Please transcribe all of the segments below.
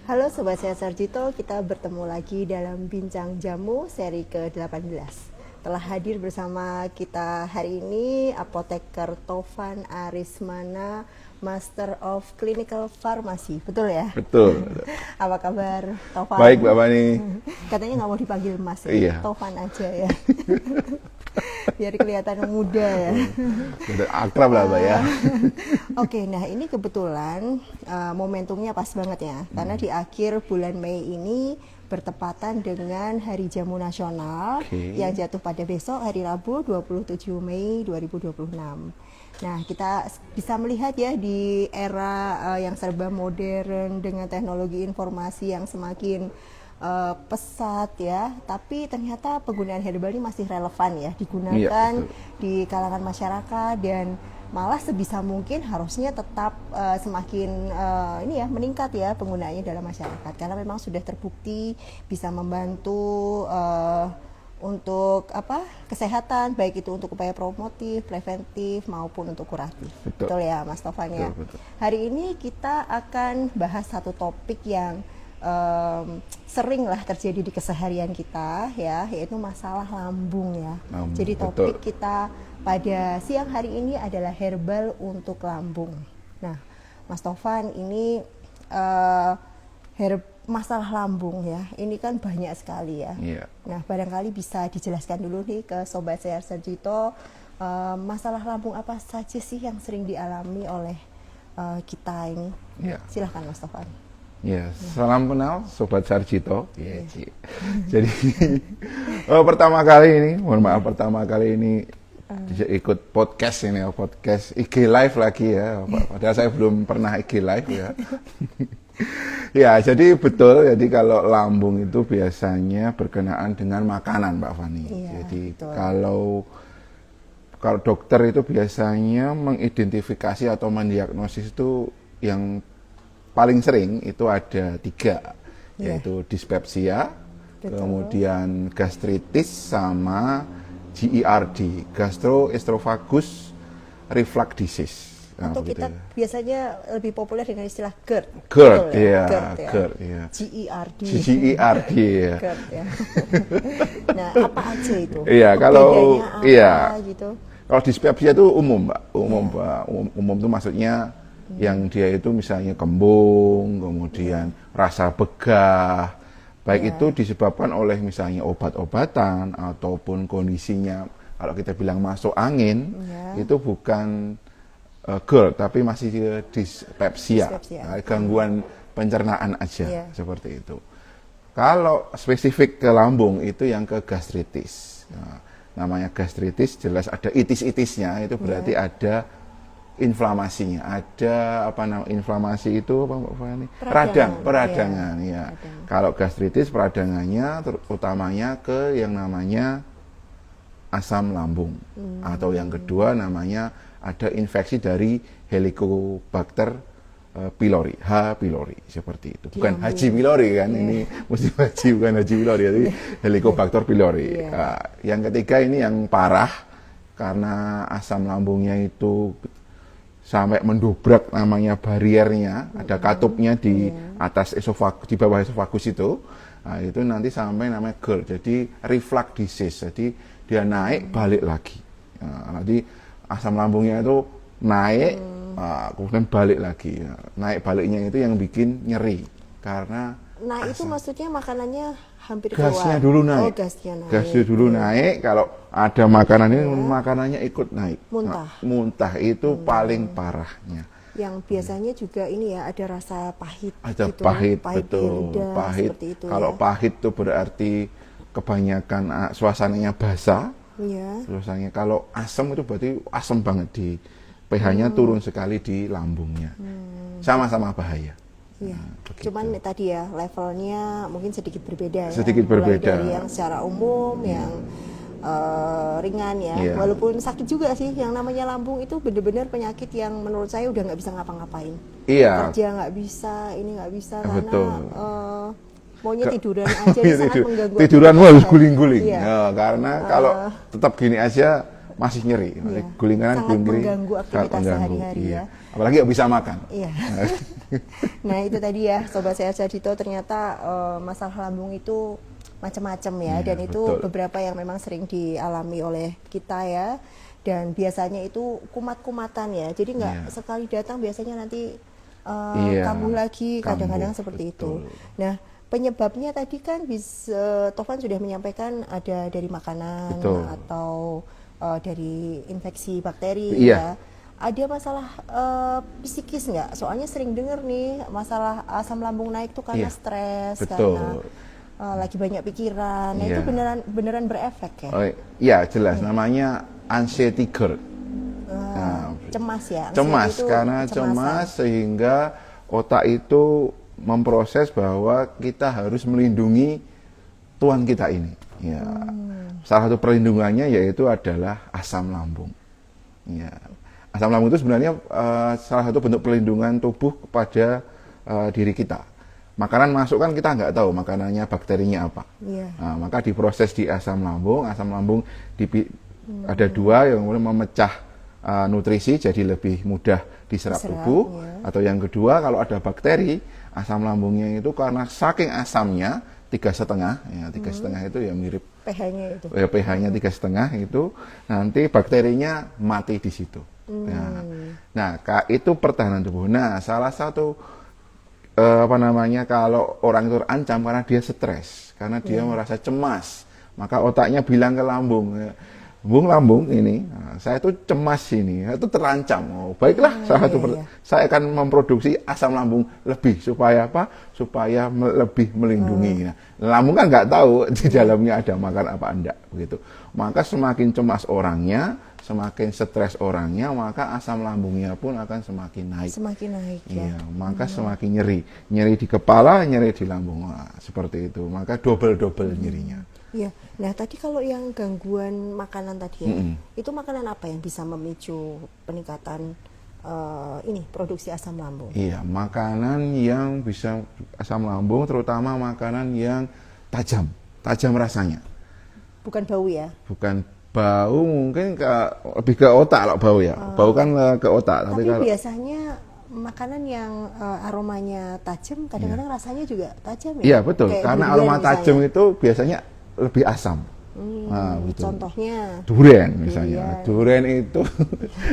Halo Sobat Sehat Sarjito, kita bertemu lagi dalam Bincang Jamu seri ke-18. Telah hadir bersama kita hari ini Apoteker Tovan Arismana, Master of Clinical Pharmacy, betul ya? Betul. Apa kabar Tovan? Baik Mbak Fani. Katanya nggak mau dipanggil Mas, ya? Iya. Tovan aja ya. Biar kelihatan muda ya. Udah akrab lah Mbak ya. Oke, nah ini kebetulan momentumnya pas banget ya, karena di akhir bulan Mei ini bertepatan dengan Hari Jamu Nasional yang jatuh pada besok hari Rabu 27 Mei 2026. Nah, kita bisa melihat ya di era yang serba modern dengan teknologi informasi yang semakin pesat ya, tapi ternyata penggunaan herbal ini masih relevan ya, digunakan di kalangan masyarakat dan malah sebisa mungkin harusnya tetap semakin meningkat ya penggunaannya dalam masyarakat karena memang sudah terbukti bisa membantu untuk kesehatan, baik itu untuk upaya promotif, preventif maupun untuk kuratif. Betul ya Mas Tovan ya. Hari ini kita akan bahas satu topik yang sering lah terjadi di keseharian kita ya, yaitu masalah lambung ya. Jadi topik kita pada siang hari ini adalah herbal untuk lambung. Nah, Mas Tovan, ini masalah lambung ya, ini kan banyak sekali ya. Nah, barangkali bisa dijelaskan dulu nih ke Sobat Sehat Sarjito, masalah lambung apa saja sih yang sering dialami oleh kita ini? Silahkan Mas Tovan. Ya, salam kenal Sobat Sarjito. Jadi pertama kali ini ikut podcast ini, podcast IG Live lagi ya. Padahal saya belum pernah IG Live ya. Ya, jadi betul. Jadi kalau lambung itu biasanya berkenaan dengan makanan, Mbak Fani. Jadi betul. Kalau dokter itu biasanya mengidentifikasi atau mendiagnosis itu yang paling sering itu ada 3, yaitu dispepsia, kemudian gastritis sama GERD, gastroesophagus reflux disease. Atau kita biasanya lebih populer dengan istilah GERD. GERD, GERD, ya. GERD. GERD, ya. GERD, ya. Nah, apa aja itu? Iya, kalau gitu? Kalau dispepsia itu umum, Mbak. Umum itu maksudnya yang dia itu misalnya kembung, kemudian rasa begah, baik itu disebabkan oleh misalnya obat-obatan ataupun kondisinya, kalau kita bilang masuk angin, itu bukan GERD, tapi masih dispepsia, gangguan pencernaan aja, seperti itu. Kalau spesifik ke lambung, itu yang ke gastritis. Nah, namanya gastritis, jelas ada itis-itisnya, itu berarti ada inflamasinya, ada inflamasi itu Mbak Fani? Peradangan ya. Kalau gastritis peradangannya utamanya ke yang namanya asam lambung, atau yang kedua namanya ada infeksi dari Helicobacter pylori, H. pylori, seperti itu. Bukan Haji pylori kan, ini mesti Haji, bukan Haji pylori, jadi Helicobacter pylori. Yang ketiga ini yang parah karena asam lambungnya itu sampai mendobrak namanya bariernya, ada katupnya di atas esofagus, di bawah esofagus itu. Nah, itu nanti sampai namanya GERD, jadi reflux disease, jadi dia naik balik lagi. Nah, nanti asam lambungnya itu naik, kemudian balik lagi. Naik baliknya itu yang bikin nyeri, karena itu maksudnya makanannya hampir gasnya keluar. Dulu naik. Gasnya dulu naik. Kalau ada makanan ini, makanannya ikut naik. Muntah itu paling parahnya. Yang biasanya juga ini ya, ada rasa pahit. Ada gitu, pahit, betul. lidah, pahit. Itu, kalau pahit itu berarti kebanyakan suasananya basah. Suasananya. Kalau asam itu berarti asam banget, di pH-nya turun sekali di lambungnya. Sama-sama bahaya. Cuman tadi ya levelnya mungkin sedikit berbeda ya. Mulai dari yang secara umum, yang ringan ya. Walaupun sakit juga sih, yang namanya lambung itu benar-benar penyakit yang menurut saya udah nggak bisa ngapa-ngapain. Kerja nggak bisa, ini nggak bisa karena maunya tiduran aja, sangat mengganggu. Tiduran harus guling-guling. Karena kalau tetap gini aja masih nyeri. Gulingan sangat mengganggu aktivitas sehari-hari ya. apalagi nggak bisa makan. Iya. Nah itu tadi ya Sobat Sehat Jadito, ternyata masalah lambung itu macam-macam ya, Iya, dan itu betul. beberapa yang memang sering dialami oleh kita ya, dan biasanya itu kumat-kumatan ya, jadi nggak Iya. sekali datang, biasanya nanti Iya, kambuh lagi, kadang-kadang kambuh, seperti betul. itu. Nah penyebabnya tadi kan bisa Tovan sudah menyampaikan ada dari makanan Betul. atau dari infeksi bakteri Iya. ya. Ada masalah psikis nggak? Soalnya sering dengar nih masalah asam lambung naik tuh karena Iya, stres, betul. karena lagi banyak pikiran. Nah itu Iya. beneran berefek ya? Oh, iya jelas, namanya anxiety GERD. Cemas ya? Cemas, Anxiety itu karena kecemasan. cemas sehingga otak itu memproses bahwa kita harus melindungi tuan kita ini. Ya. Salah satu perlindungannya yaitu adalah asam lambung. Ya. Asam lambung itu sebenarnya salah satu bentuk perlindungan tubuh kepada diri kita. Makanan masuk kan kita nggak tahu makanannya bakterinya apa. Iya. Nah, maka diproses di asam lambung ada dua yang kemudian memecah nutrisi jadi lebih mudah diserap tubuh. Ya. Atau yang kedua, kalau ada bakteri, asam lambungnya itu karena saking asamnya 3,5, ya 3,5 itu ya mirip pH-nya itu. ya pH-nya 3,5 itu, nanti bakterinya mati di situ. Nah, itu pertahanan tubuh. Nah, salah satu kalau orang itu terancam karena dia stres, karena dia merasa cemas, maka otaknya bilang ke lambung, lambung ini, saya itu cemas ini, itu terancam. Oh, baiklah, saya akan memproduksi asam lambung lebih supaya apa? Supaya lebih melindungi. Nah, lambung kan nggak tahu di dalamnya ada makan apa enggak, begitu. Maka semakin cemas orangnya, semakin stres orangnya, maka asam lambungnya pun akan semakin naik. Semakin naik ya. Iya, maka semakin nyeri di kepala, nyeri di lambung. Nah, seperti itu. Maka double nyerinya. Iya. Nah tadi kalau yang gangguan makanan tadi ya, itu makanan apa yang bisa memicu peningkatan produksi asam lambung? Iya, makanan yang bisa asam lambung, terutama makanan yang tajam rasanya. Bukan bau ya? Bukan bau, mungkin lebih ke otak kalau bau ya. Bau kan ke otak. Tapi kalau biasanya makanan yang aromanya tajam, kadang-kadang rasanya juga tajam ya? iya betul, Kayak karena durian aroma tajam misalnya. itu biasanya lebih asam. Nah, gitu. Contohnya? Durian misalnya. Durian itu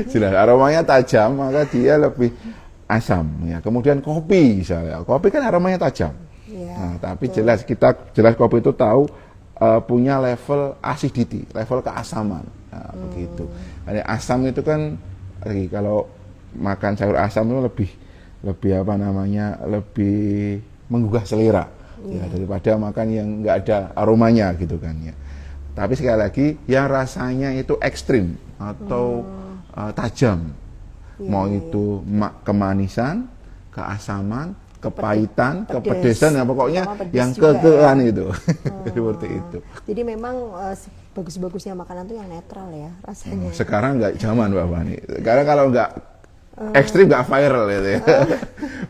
jelas aromanya tajam, maka dia lebih asam. Ya. Kemudian kopi misalnya. Kopi kan aromanya tajam. Ya, Nah, tapi jelas kopi itu tahu punya level acidity, level keasaman. Nah, begitu. Jadi asam itu kan kalau makan sayur asam itu lebih lebih menggugah selera. Ya, daripada makan yang nggak ada aromanya gitu kan ya. Tapi sekali lagi yang rasanya itu ekstrim atau tajam, mau itu kemanisan, keasaman, kepahitan, kepedesan, ya pokoknya yang kekean ya. Itu seperti itu. Jadi memang bagus-bagusnya makanan tuh yang netral ya rasanya. Sekarang nggak zaman Mbak Fani. Sekarang kalau nggak ekstrim nggak viral gitu ya.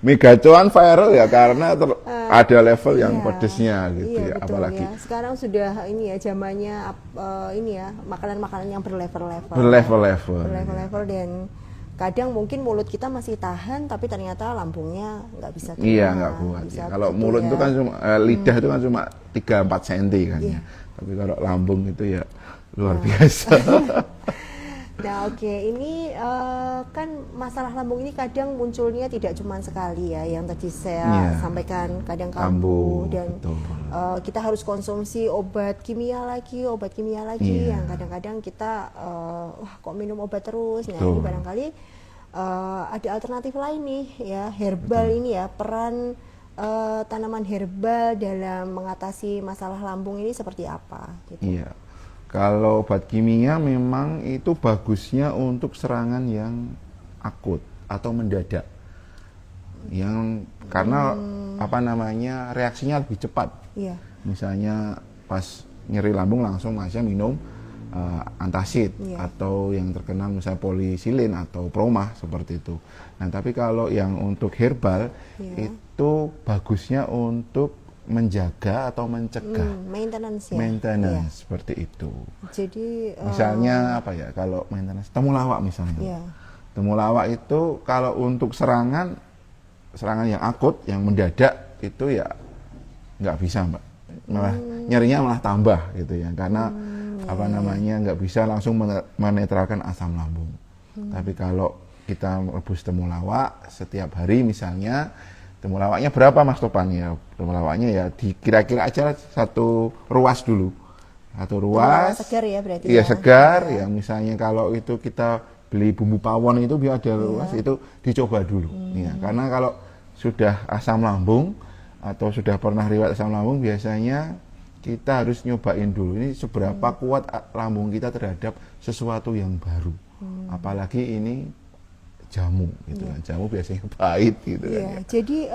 Migacuan viral ya karena ada level yang pedesnya gitu ya, betul, apalagi. Ya. Sekarang sudah ini ya zamannya makanan-makanan yang berlevel-level. Berlevel-level. Dan kadang mungkin mulut kita masih tahan tapi ternyata lambungnya nggak bisa terima. Iya, nggak kuat. Ya. Kalau gitu mulut ya. itu kan cuma lidah itu kan cuma 3-4 cm kan ya. Tapi kalau lambung itu ya luar biasa. Nah ini kan masalah lambung ini kadang munculnya tidak cuma sekali ya, yang tadi saya sampaikan, kadang kambuh dan kita harus konsumsi obat kimia lagi yang kadang-kadang kita kok minum obat terus. Nah ini barangkali ada alternatif lain nih ya, herbal ini ya, peran tanaman herbal dalam mengatasi masalah lambung ini seperti apa gitu. Iya. Kalau obat kimia memang itu bagusnya untuk serangan yang akut atau mendadak. Karena reaksinya lebih cepat. Iya. Misalnya pas nyeri lambung langsung aja minum antacid atau yang terkenal misalnya polisilin atau promah seperti itu. Nah, tapi kalau yang untuk herbal itu bagusnya untuk menjaga atau mencegah maintenance seperti itu. Jadi misalnya kalau maintenance temulawak misalnya. Temulawak itu kalau untuk serangan yang akut, yang mendadak itu ya nggak bisa Mbak. Malah nyerinya malah tambah gitu ya, karena apa namanya nggak bisa langsung menetralkan asam lambung. Tapi kalau kita rebus temulawak setiap hari misalnya, temulawaknya berapa Mas Topan ya? Temulawaknya ya kira-kira aja satu ruas dulu. Satu ruas. Segar ya berarti. Iya, ya. segar. Yang misalnya kalau itu kita beli bumbu pawon itu biar ada ruas, itu dicoba dulu. Ya, karena kalau sudah asam lambung atau sudah pernah riwayat asam lambung, biasanya kita harus nyobain dulu ini seberapa kuat lambung kita terhadap sesuatu yang baru. Apalagi ini jamu gitu kan. Jamu biasanya pahit gitu kan. Ya. Jadi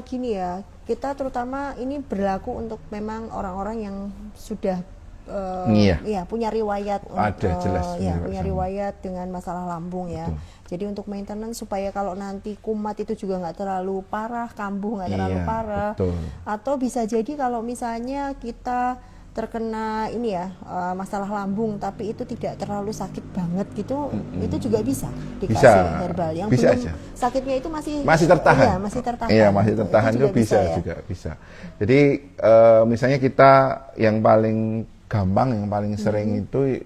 gini ya, kita terutama ini berlaku untuk memang orang-orang yang sudah punya riwayat punya riwayat dengan masalah lambung ya. Betul. Jadi untuk maintenance supaya kalau nanti kumat itu juga nggak terlalu parah, kambuh nggak terlalu parah. Betul. Atau bisa jadi kalau misalnya kita terkena ini ya masalah lambung tapi itu tidak terlalu sakit banget gitu, itu juga bisa dikasih herbal yang bisa belum aja. Sakitnya itu masih tertahan. Iya, masih tertahan. Iya, masih tertahan itu bisa juga bisa. Jadi misalnya kita yang paling gampang, yang paling sering itu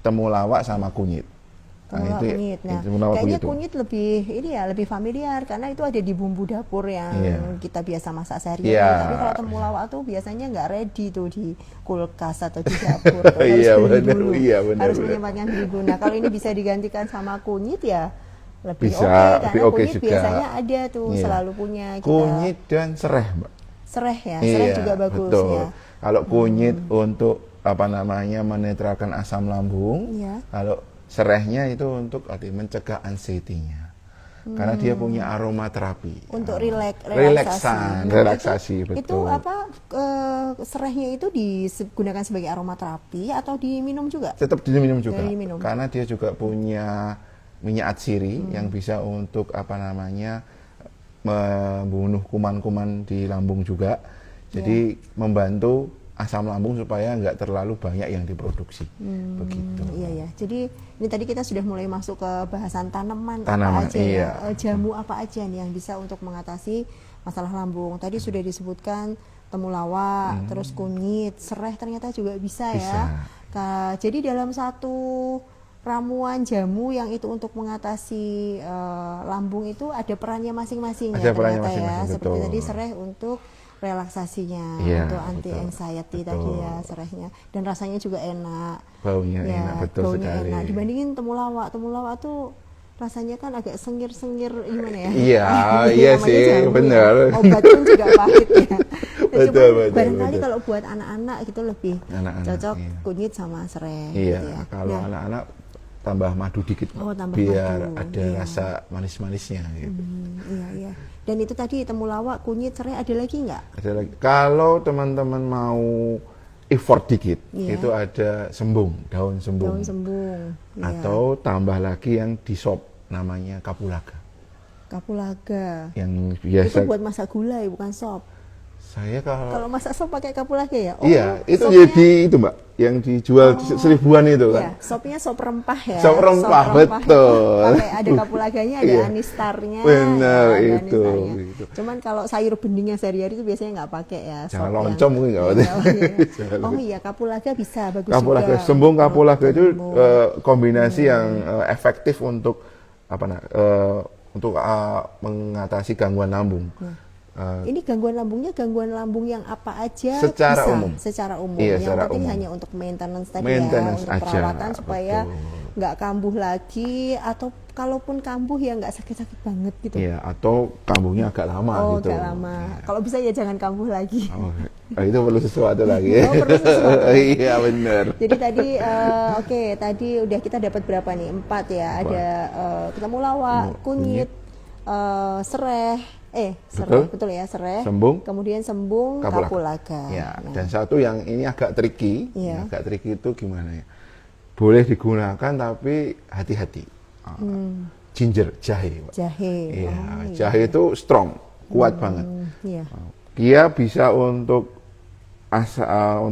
temulawak sama kunyit. Temulawak kunyit. Nah, kayaknya kunyit lebih familiar karena itu ada di bumbu dapur yang kita biasa masak sehari-hari. Tapi kalau temulawak tuh biasanya nggak ready tuh di kulkas atau di dapur. Harus beli dulu. Harus menyempatkan beli dulu. Nah, kalau ini bisa digantikan sama kunyit ya lebih karena kunyit juga. Biasanya ada tuh selalu punya kita. Kunyit dan sereh, Mbak. Sereh ya, sereh juga bagus betul. Ya. Kalau kunyit untuk menetralkan asam lambung, kalau serehnya itu untuk mencegah anxiety-nya. Karena dia punya aromaterapi. Untuk relaksasi. Betul. Itu serehnya itu digunakan sebagai aromaterapi atau diminum juga? Tetap diminum juga. Diminum. Karena dia juga punya minyak atsiri yang bisa untuk membunuh kuman-kuman di lambung juga. Jadi membantu asam lambung supaya nggak terlalu banyak yang diproduksi. Begitu. Iya. Jadi ini tadi kita sudah mulai masuk ke bahasan tanaman apa aja ya, jamu apa aja nih yang bisa untuk mengatasi masalah lambung. Tadi sudah disebutkan temulawak, terus kunyit, sereh ternyata juga bisa. Ya. Jadi dalam satu ramuan jamu yang itu untuk mengatasi lambung itu ada perannya masing-masing ya ternyata ya. Seperti tadi sereh untuk relaksasinya, untuk anti anxiety tadi ya serehnya, dan rasanya juga enak, baunya enak, betul sekali. Enak. Dibandingin temulawak tuh rasanya kan agak sengir-sengir gimana ya? Iya sih, benar. Obat pun juga pahit ya. Betul. Barangkali kalau buat anak-anak gitu lebih cocok kunyit sama sereh. Iya, gitu ya. kalau anak-anak tambah madu dikit, biar ada rasa manis-manisnya gitu. Iya. Dan itu tadi temulawak, kunyit, sereh, ada lagi nggak? Ada lagi. Kalau teman-teman mau effort dikit, itu ada daun sembung. Atau tambah lagi yang di sop, namanya kapulaga. Yang biasa. Itu buat masak gulai, bukan sop. Saya kalau masak sop pakai kapulaga ya? Iya, itu jadi itu Mbak, yang dijual 1000-an itu kan. Iya, sopnya sop rempah ya. Sop rempah, betul. Pakai ada kapulaganya, ada anistarnya. Benar ya, itu. Cuman kalau sayur beningnya sehari-hari itu biasanya nggak pakai ya. Jangan loncom mungkin nggak ada. Kapulaga bisa bagus kapulaga, juga. Sembung kapulaga itu kombinasi yang efektif untuk mengatasi gangguan lambung. Ini gangguan lambung yang apa aja secara bisa? umum. Secara umum. Iya, yang penting umum. hanya untuk maintenance tadi Maintenance untuk aja, perawatan supaya nggak kambuh lagi, atau kalaupun kambuh ya nggak sakit-sakit banget gitu. Iya, atau kambuhnya agak lama gitu. Agak lama. Ya. Kalau bisa ya jangan kambuh lagi. Itu perlu sesuatu lagi. Perlu sesuatu. Iya benar. Jadi tadi tadi udah kita dapat berapa nih? 4 ya. Ada temulawak, kunyit, sereh. Betul ya, sereh. Kemudian sembung, kapulaga. Ya, dan satu yang ini agak tricky. Agak tricky itu gimana ya? Boleh digunakan tapi hati-hati. Ginger, jahe. Iya, jahe itu strong, kuat banget. Iya. Dia bisa untuk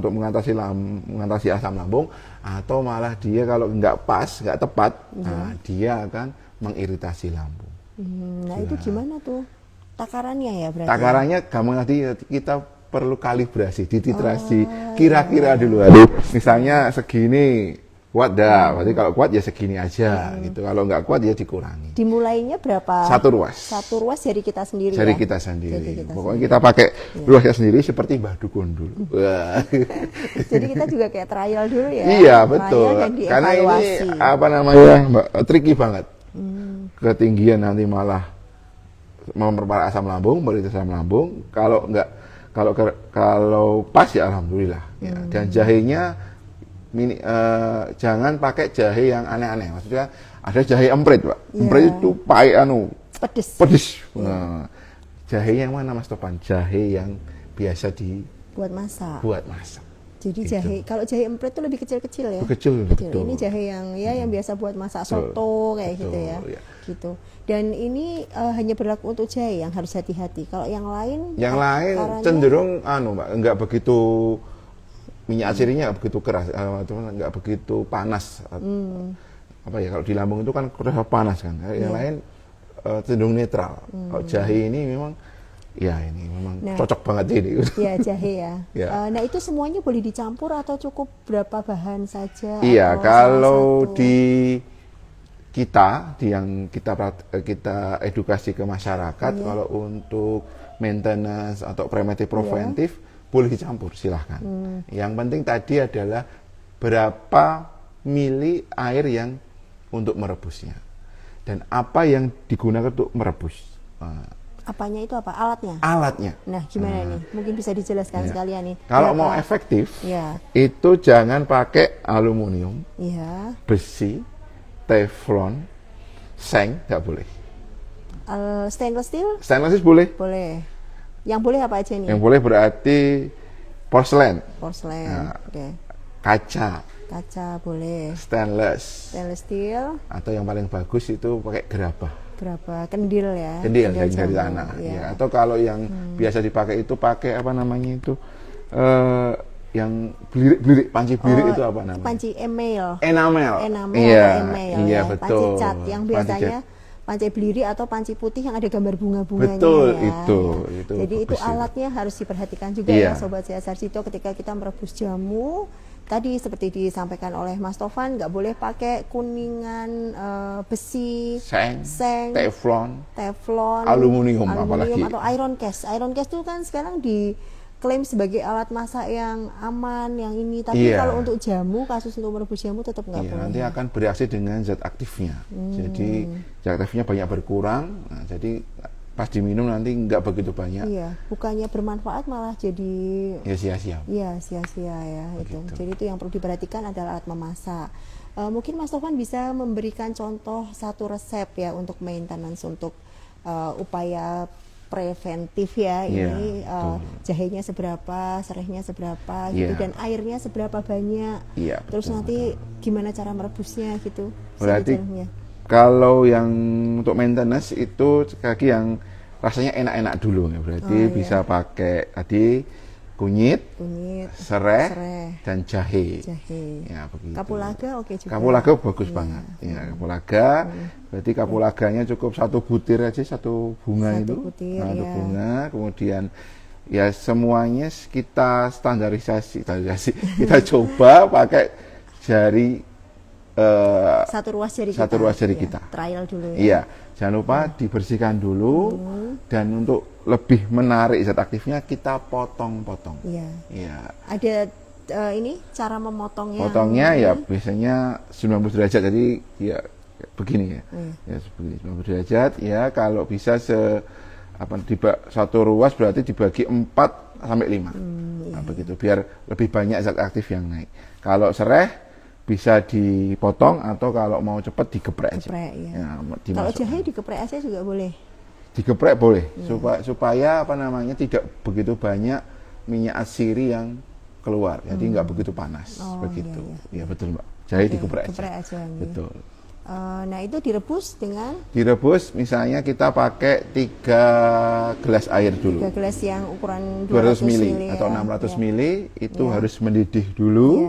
mengatasi asam lambung, atau malah dia kalau nggak pas, nggak tepat, dia akan mengiritasi lambung. Nah itu gimana tuh takarannya ya berarti? Takarannya gampang, nanti kita perlu kalibrasi, dititrasi, kira-kira dulu. Aduh, misalnya segini kuat dah, berarti kalau kuat ya segini aja gitu. Kalau nggak kuat ya dikurangi. Dimulainya berapa? Satu ruas. Satu ruas dari kita sendiri. Dari ya? kita sendiri. Jadi kita Pokoknya kita pakai ruasnya sendiri seperti Mbah Dukun dulu. Wah. Jadi kita juga kayak trial dulu ya. Iya betul. Trial dan Karena ini dievaluasi. apa namanya, Mbak, tricky banget. Ketinggian nanti malah memperparah asam lambung, beritas asam lambung. Kalau enggak, kalau pas ya alhamdulillah. Ya. Dan jahenya jangan pakai jahe yang aneh-aneh. Maksudnya ada jahe emprit, Pak. Emprit itu pahit, pedes. Nah, jahe yang mana, Mas Topan? Jahe yang biasa buat masak. Buat masak. Jadi Gitu. jahe, kalau jahe emprit itu lebih kecil-kecil ya. Kecil, betul. Ini jahe yang yang biasa buat masak soto kayak gitu ya. Ya. Gitu. Dan ini hanya berlaku untuk jahe yang harus hati-hati. Kalau yang lain cenderung Mbak, enggak begitu, minyak asirinya enggak begitu keras, enggak begitu panas. Apa ya, kalau di lambung itu kan kerasa panas kan. Yang lain cenderung netral. Kalau jahe ini memang ini memang cocok banget ini. Ya jahe ya. Ya. Nah itu semuanya boleh dicampur atau cukup berapa bahan saja? Iya, atau kalau salah satu? di yang kita edukasi ke masyarakat, kalau untuk maintenance atau preventif boleh dicampur, silahkan. Yang penting tadi adalah berapa mili air yang untuk merebusnya dan apa yang digunakan untuk merebus. Apanya itu apa? Alatnya? Alatnya. Nah, gimana nih? Mungkin bisa dijelaskan sekalian nih. Kalau mau efektif, ya, itu jangan pakai aluminium, ya, besi, teflon, seng, nggak boleh. Stainless steel? Stainless steel boleh. Boleh. Yang boleh apa aja nih? Yang boleh berarti porselen, Porselen, oke. kaca, Boleh. stainless Steel. atau yang paling bagus itu pakai gerabah. Kendil ya? Kendil dari jamu, tanah. ya. Ya. Atau kalau yang biasa dipakai itu pakai apa namanya itu, yang belirik, panci belirik itu apa namanya? Panci enamel. Iya, atau enamel iya ya. betul. Panci cat yang biasanya panci belirik atau panci putih yang ada gambar bunga-bunganya. Betul, ya. itu Jadi itu bagus alatnya harus diperhatikan juga Iya. ya Sobat Sehat Sarjito ketika kita merebus jamu. Tadi seperti disampaikan oleh Mas Tovan, nggak boleh pakai kuningan, besi, seng, teflon, aluminium apalagi. atau iron cast. Iron cast itu kan sekarang diklaim sebagai alat masak yang aman, yang ini. Tapi kalau untuk jamu, kasus untuk merebus jamu tetap nggak boleh. Nanti akan bereaksi dengan zat aktifnya. Jadi zat aktifnya banyak berkurang. Nah, jadi pas diminum nanti nggak begitu banyak. Iya, bukannya bermanfaat malah jadi sia-sia. Iya, sia-sia ya itu. Jadi itu yang perlu diperhatikan adalah alat memasak. Mungkin Mas Tovan bisa memberikan contoh satu resep ya untuk maintenance, untuk upaya preventif ya. Ini jahenya seberapa, serehnya seberapa gitu, dan airnya seberapa banyak. Terus nanti gimana cara merebusnya gitu. Berarti kalau yang untuk maintenance itu kaki yang rasanya enak-enak dulu ya. Berarti bisa pakai tadi kunyit, serai, dan jahe. Ya, begitu. Kapulaga oke juga. Kapulaga bagus banget. Ya, kapulaga. Berarti kapulaganya cukup satu butir aja, satu bunga itu. Satu bunga, kemudian ya semuanya kita standarisasi. Kita coba pakai jari satu ruas jari kita. Trial dulu ya. Iya, jangan lupa dibersihkan dulu dan untuk lebih menarik zat aktifnya kita potong-potong. Iya. Ada ini cara memotongnya. Potongnya ya biasanya 90 derajat, jadi ya begini ya. Ya seperti 90 derajat ya, kalau bisa satu ruas berarti dibagi 4 sampai 5. Nah, begitu biar lebih banyak zat aktif yang naik. Kalau sereh bisa dipotong atau kalau mau cepat digeprek aja. Ya, kalau jahe digeprek aja juga boleh. Digeprek boleh, supaya tidak begitu banyak minyak asiri yang keluar, jadi nggak begitu panas, begitu. Iya betul Mbak. Jahe digeprek aja. Betul. Nah itu direbus dengan? Direbus misalnya kita pakai 3 gelas air dulu. 3 gelas yang ukuran 200 mili atau 600 mili itu harus mendidih dulu.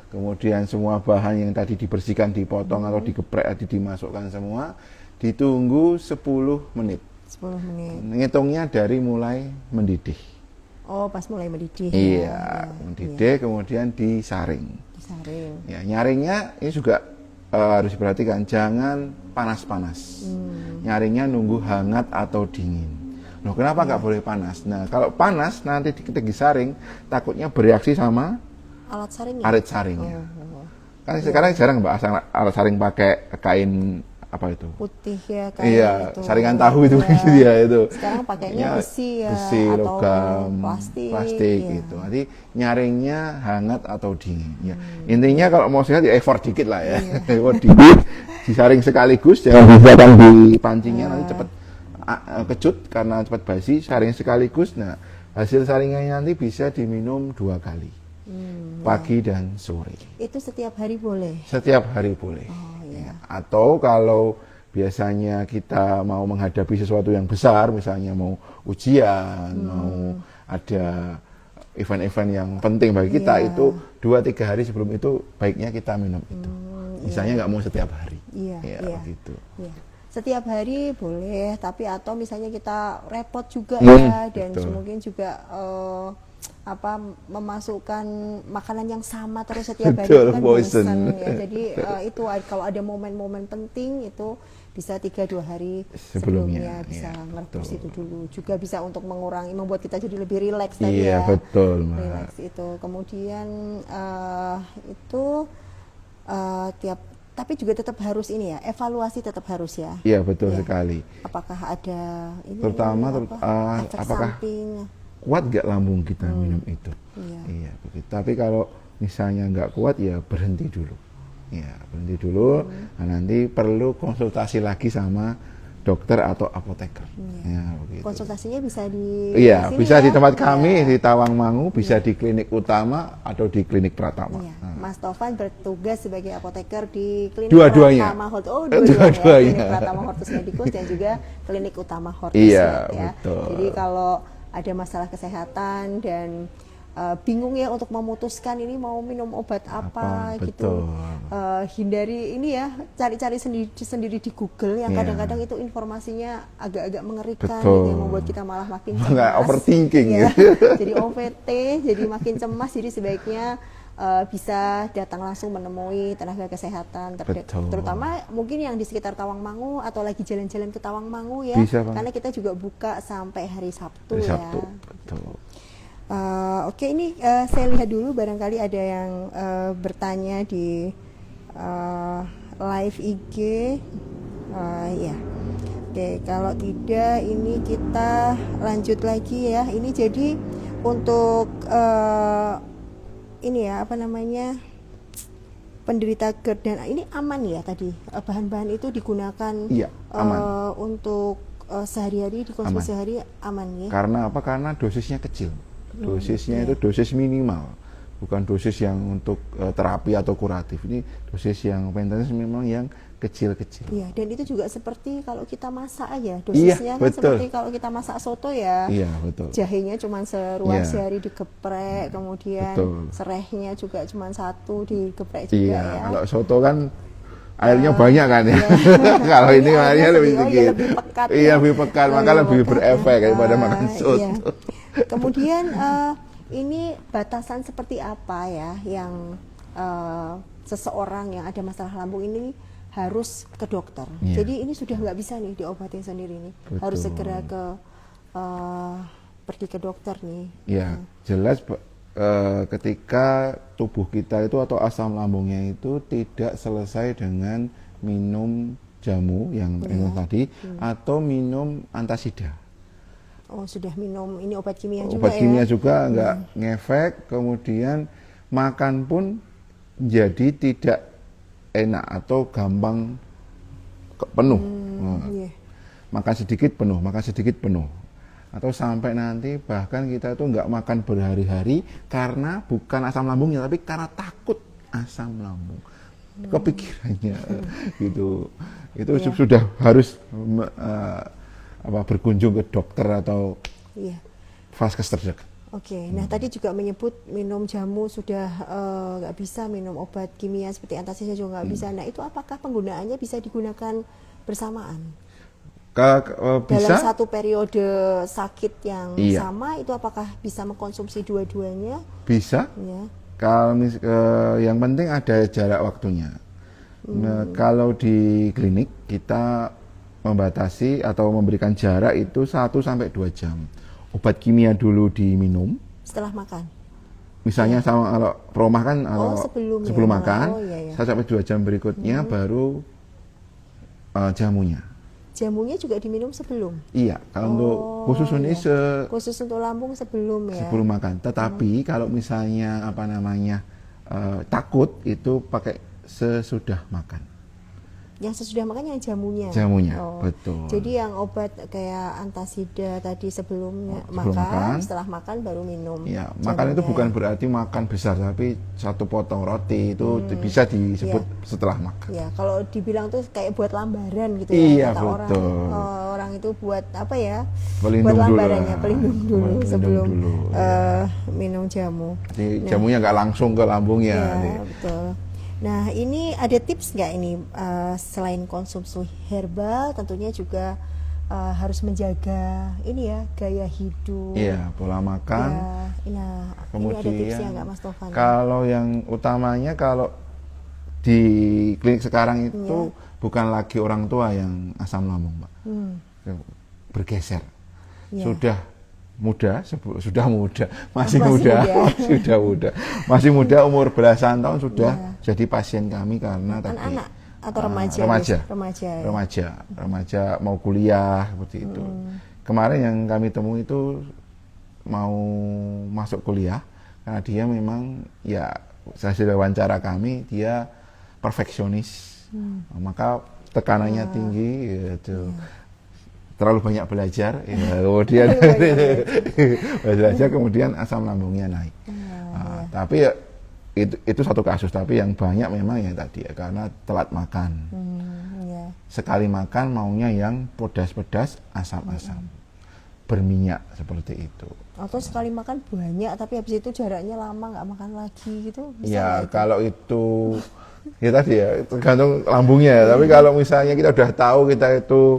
Kemudian semua bahan yang tadi dibersihkan, dipotong atau digeprek tadi dimasukkan semua. ditunggu 10 menit. 10 menit. Ngitungnya dari mulai mendidih. Oh, pas mulai mendidih. Iya, mendidih kemudian disaring. Disaring. Ya, nyaringnya ini juga harus diperhatikan, jangan panas-panas. Nyaringnya nunggu hangat atau dingin. Loh, kenapa nggak boleh panas? Nah, kalau panas nanti kita disaring, takutnya bereaksi sama Alat saringnya. arit saringnya. Kan sekarang jarang Mbak alat saring pakai kain apa itu? Putih ya, kayak Iya, itu. saringan tahu itu dia itu. Sekarang pakainya besi ya, besi, atau logam, plastik iya. gitu. Nanti nyaringnya hangat atau dingin. Ya. Intinya kalau mau sehat ya effort dikit lah ya. Effort dikit, disaring sekaligus, jangan disaring di pancingnya nanti cepat kecut karena cepat basi. Saring sekaligus. Nah, hasil saringannya nanti bisa diminum 2 kali, pagi dan sore. Itu setiap hari boleh? Setiap hari boleh. Oh, iya. Atau kalau biasanya kita mau menghadapi sesuatu yang besar, misalnya mau ujian, mau ada event-event yang penting bagi kita, itu 2-3 hari sebelum itu baiknya kita minum itu. Misalnya nggak mau setiap hari. Iya. Begitu. Iya. Setiap hari boleh, tapi atau misalnya kita repot juga ya, dan betul. mungkin juga memasukkan makanan yang sama terus setiap hari Betul, itu kan bosen. bosan ya. Jadi itu kalau ada momen-momen penting itu bisa 3-2 hari sebelumnya bisa ya, merebus betul. itu dulu. Juga bisa untuk mengurangi, membuat kita jadi lebih rileks tadi Iya, ya. betul, Mbak. Rileks itu. Kemudian itu tapi juga tetap harus ini ya, evaluasi tetap harus ya. Iya, betul Ya. sekali. Apakah ada ini Terutama efek apakah samping? kuat nggak lambung kita minum itu? Iya. Begitu. Tapi kalau misalnya nggak kuat ya berhenti dulu. Ya, berhenti dulu. Nah, nanti perlu konsultasi lagi sama dokter atau apoteker. Ya, begitu. Konsultasinya bisa di Iya, sini bisa ya? di tempat kami Iya. di Tawangmangu, bisa di klinik utama atau di klinik Pratama. Iya. Mas Tovan bertugas sebagai apoteker di klinik Dua-duanya. Pratama Hortus. Oh, Dua-duanya. dua-duanya. Klinik Pratama Hortus Medicus dan juga klinik utama Hortus Iya, ya. betul. Jadi kalau ada masalah kesehatan dan bingung ya untuk memutuskan ini mau minum obat apa gitu, hindari ini ya, cari-cari sendiri di Google yang kadang-kadang itu informasinya agak-agak mengerikan gitu, yang membuat kita malah makin cemas. Nggak overthinking ya. gitu. Jadi OVT, jadi makin cemas. Jadi sebaiknya bisa datang langsung menemui tenaga kesehatan terutama mungkin yang di sekitar Tawangmangu atau lagi jalan-jalan ke Tawangmangu ya, karena kita juga buka sampai hari Sabtu ya. Betul. Oke, ini saya lihat dulu barangkali ada yang bertanya di live IG. Ya. Oke, kalau tidak ini kita lanjut lagi ya. Ini jadi untuk ini ya, penderita GERD, dan ini aman ya tadi, bahan-bahan itu digunakan aman. untuk sehari-hari, dikonsumsi sehari aman ya. Karena apa? Karena dosisnya kecil. Dosisnya itu dosis minimal, bukan dosis yang untuk terapi atau kuratif. Ini dosis yang maintenance memang yang kecil-kecil. Iya, dan itu juga seperti kalau kita masak aja, dosisnya kan seperti kalau kita masak soto ya. Iya, betul. Jahenya cuma seruas sehari digeprek, kemudian serehnya juga cuma 1 digeprek juga ya. Kalau soto kan airnya banyak kan ya. Kalau ini airnya lebih sedikit. Lebih pekat. Iya, lebih pekat, maka lebih berefek daripada makan soto. Iya. Kemudian ini batasan seperti apa ya yang seseorang yang ada masalah lambung ini harus ke dokter. Jadi ini sudah nggak bisa nih diobatin sendiri nih. Betul. Harus segera pergi ke dokter nih. Ya, jelas ketika tubuh kita itu atau asam lambungnya itu tidak selesai dengan minum jamu yang tadi atau minum antasida. Oh, sudah minum ini obat kimia juga ya? Obat kimia juga nggak ngefek, kemudian makan pun jadi tidak enak atau gampang penuh. Makan sedikit penuh. Atau sampai nanti bahkan kita itu nggak makan berhari-hari karena bukan asam lambungnya, tapi karena takut asam lambung. Kepikirannya gitu. Itu sudah harus berkunjung ke dokter atau vaskes terdekat. Oke, nah tadi juga menyebut minum jamu sudah nggak bisa, minum obat kimia seperti antasida juga nggak bisa. Nah itu apakah penggunaannya bisa digunakan bersamaan. Bisa Dalam satu periode sakit yang Iya. sama itu apakah bisa mengkonsumsi dua-duanya? bisa. Ya. Kalau yang penting ada jarak waktunya. Nah, kalau di klinik kita membatasi atau memberikan jarak itu 1 sampai 2 jam. Obat kimia dulu diminum. Setelah makan. Misalnya sama kalau promah kan sebelum makan, iya. 1 sampai 2 jam berikutnya baru jamunya. Jamunya juga diminum sebelum. Iya, kalau untuk khusus ini Khusus untuk lambung sebelum ya. sebelum makan. Tetapi kalau misalnya takut itu pakai sesudah makan. Yang sesudah makan yang jamunya. Jamunya, betul. Jadi yang obat kayak antasida tadi sebelum makan, makan, setelah makan baru minum. Ya, makan itu bukan berarti makan besar, tapi 1 potong roti itu bisa disebut setelah makan. Ya, kalau dibilang tuh kayak buat lambaran gitu Iya, ya. Kata betul. orang itu buat apa ya? Pelindung buat dulu lambarannya, lah. pelindung dulu Pelindung sebelum dulu, minum jamu. Jadi jamunya nggak langsung ke lambungnya. Ya, betul. Nah, ini ada tips nggak ini selain konsumsi herbal, tentunya juga harus menjaga ini ya gaya hidup. Iya, pola makan. Ya, nah, Kemudian, ini ada tipsnya nggak, Mas Tovan? Kalau yang utamanya kalau di klinik sekarang itu bukan lagi orang tua yang asam lambung, Mbak. Bergeser. Ya. Masih muda, umur belasan tahun sudah jadi pasien kami karena tadi anak-anak atau remaja mau kuliah seperti itu. Kemarin yang kami temui itu mau masuk kuliah karena dia memang ya hasil wawancara kami dia perfeksionis, maka tekanannya tinggi gitu. Terlalu banyak belajar, ya, kemudian belajar kemudian asam lambungnya naik. Tapi ya, itu satu kasus, tapi yang banyak memang ya tadi ya karena telat makan. Sekali makan maunya yang pedas-pedas, asam-asam, berminyak seperti itu. Atau sekali makan banyak, tapi habis itu jaraknya lama nggak makan lagi gitu. Ya kalau itu ya tadi ya tergantung lambungnya. Tapi kalau misalnya kita udah tahu kita itu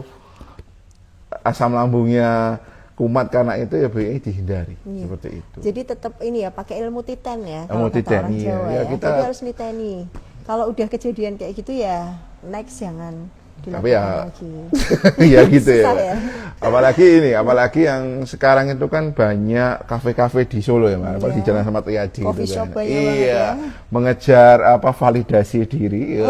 asam lambungnya kumat karena itu ya baiknya dihindari seperti itu. Jadi tetap ini ya pakai ilmu titen ya. Ilmu titen, orang Jawa ya. Jadi harus niteni. Kalau udah kejadian kayak gitu ya next jangan dilakukan lagi. Iya gitu ya. Ya. Apalagi yang sekarang itu kan banyak kafe-kafe di Solo ya, Mas. Di Jalan Ahmad Riyadi Coffee itu shop kan. ya. Mengejar validasi diri.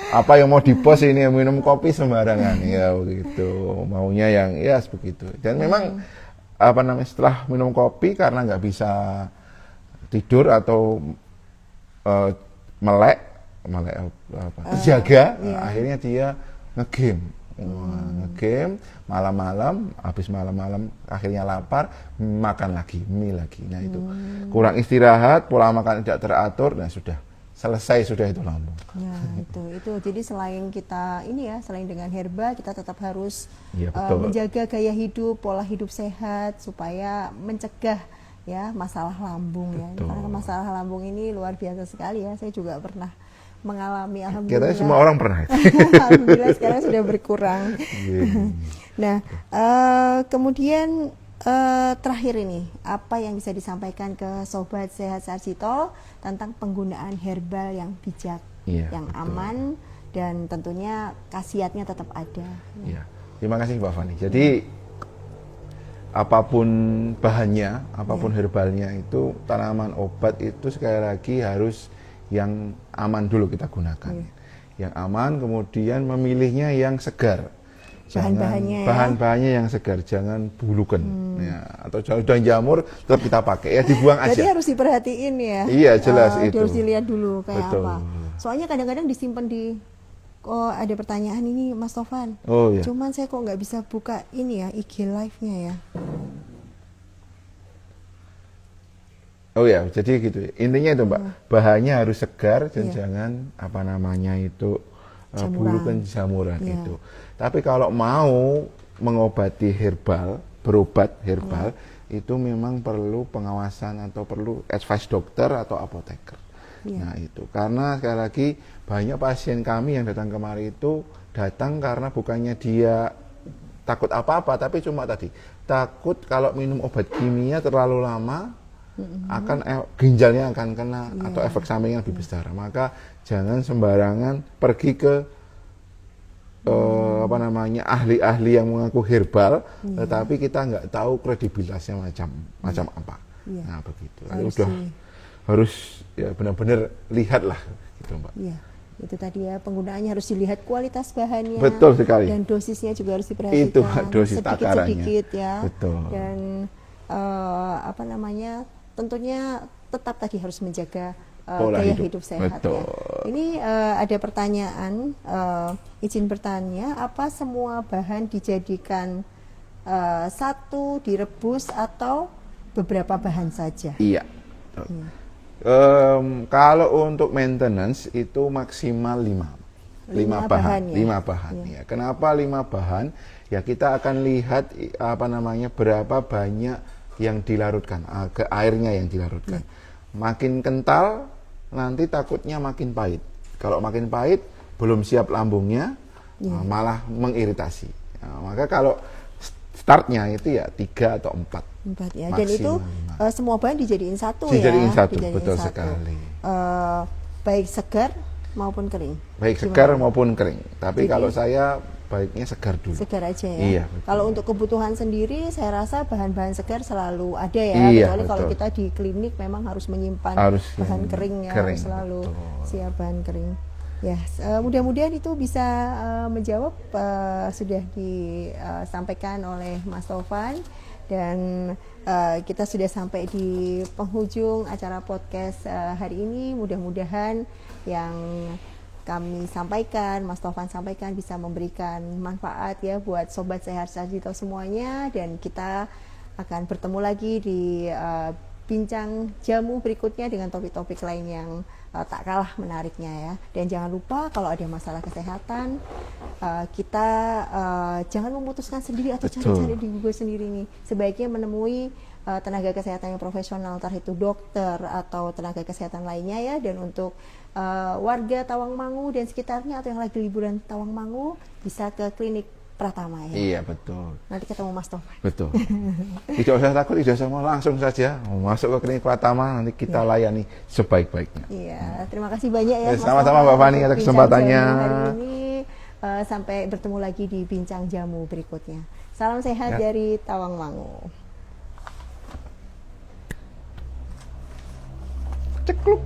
Apa yang mau dipost ini minum kopi sembarangan ya begitu. Maunya yang ya begitu. Dan memang setelah minum kopi karena nggak bisa tidur atau melek terjaga, akhirnya dia ngegame malam-malam, habis malam-malam akhirnya lapar, makan lagi, mie lagi. Nah itu kurang istirahat, pola makan tidak teratur, nah sudah selesai itu lambung. Ya itu. Jadi selain kita selain dengan herba, kita tetap harus menjaga gaya hidup, pola hidup sehat supaya mencegah ya masalah lambung ya. Karena masalah lambung ini luar biasa sekali ya. Saya juga pernah mengalami, alhamdulillah. Kita semua orang pernah. Alhamdulillah sekarang sudah berkurang. Nah, kemudian terakhir ini, apa yang bisa disampaikan ke Sobat Sehat Sarjito tentang penggunaan herbal yang bijak, yang aman, dan tentunya khasiatnya tetap ada. Ya. Terima kasih Mbak Fani. Jadi apapun bahannya, apapun herbalnya itu, tanaman obat itu sekali lagi harus yang aman dulu kita gunakan. Yang aman, kemudian memilihnya yang segar. Bahan-bahannya yang segar, jangan bulukan ya, atau daun jamur tetap kita pakai ya, dibuang aja. Jadi harus diperhatiin ya. Iya jelas itu. Harus dilihat dulu kayak apa. Soalnya kadang-kadang disimpan ada pertanyaan ini Mas Tovan. Cuman saya kok nggak bisa buka ini ya IG live-nya ya. Jadi gitu. Intinya itu Mbak, bahannya harus segar dan jangan bulukan jamuran itu. Tapi kalau mau mengobati berobat herbal, itu memang perlu pengawasan atau perlu advice dokter atau apoteker. Nah itu, karena sekali lagi banyak pasien kami yang datang kemari itu datang karena bukannya dia takut apa-apa, tapi cuma tadi takut kalau minum obat kimia terlalu lama akan ginjalnya akan kena atau efek sampingnya lebih besar. Maka jangan sembarangan pergi ke ahli-ahli yang mengaku herbal, tetapi kita nggak tahu kredibilitasnya macam apa. Nah begitu. Harus ya benar-benar lihatlah gitu Mbak. Iya. Itu tadi ya, penggunaannya harus dilihat kualitas bahannya. Betul sekali. Dan dosisnya juga harus diperhatikan. Itu dosis takarannya. Sedikit-sedikit ya. Betul. Dan tentunya tetap tadi harus menjaga gaya hidup sehat. Betul. Ya. Ini ada pertanyaan, izin bertanya, apa semua bahan dijadikan satu direbus atau beberapa bahan saja? Iya. Kalau untuk maintenance itu maksimal 5 bahan. Ya? 5 bahan ya. Kenapa 5 bahan? Ya kita akan lihat berapa banyak yang dilarutkan, ke airnya yang dilarutkan. Makin kental nanti takutnya makin pahit. Kalau makin pahit belum siap lambungnya, malah mengiritasi. Maka kalau startnya itu ya 3 atau 4. 4 ya. Dan itu semua bahan dijadiin satu dijadiin ya. Satu, betul sekali. Baik segar maupun kering. Baik segar maupun kering. Tapi jadi, kalau saya baiknya segar dulu. Segar aja ya. Iya, kalau untuk kebutuhan sendiri, saya rasa bahan-bahan segar selalu ada ya. Iya, kecuali kalau kita di klinik memang harus menyimpan bahan kering ya, harus selalu siap bahan kering. Ya, mudah-mudahan itu bisa menjawab sudah disampaikan oleh Mas Taufan, dan kita sudah sampai di penghujung acara podcast hari ini. Mudah-mudahan yang kami sampaikan, Mas Taufan sampaikan bisa memberikan manfaat ya buat Sobat Sehat Sarjito semuanya, dan kita akan bertemu lagi di bincang jamu berikutnya dengan topik-topik lain yang tak kalah menariknya ya. Dan jangan lupa kalau ada masalah kesehatan, kita jangan memutuskan sendiri atau cari-cari di Google sendiri nih. Sebaiknya menemui tenaga kesehatan yang profesional, entah itu dokter atau tenaga kesehatan lainnya ya. Dan untuk warga Tawangmangu dan sekitarnya atau yang lagi liburan Tawangmangu, bisa ke klinik Pratama ya. Iya betul. Nanti ketemu Mas Taufan. Betul. Tidak usah takut, tidak usah, langsung saja masuk ke klinik Pratama, nanti kita layani sebaik-baiknya. Iya, terima kasih banyak ya. Sama-sama Mbak Fani atas kesempatannya. Hari ini sampai bertemu lagi di bincang jamu berikutnya. Salam sehat dari Tawangmangu. Cekluk.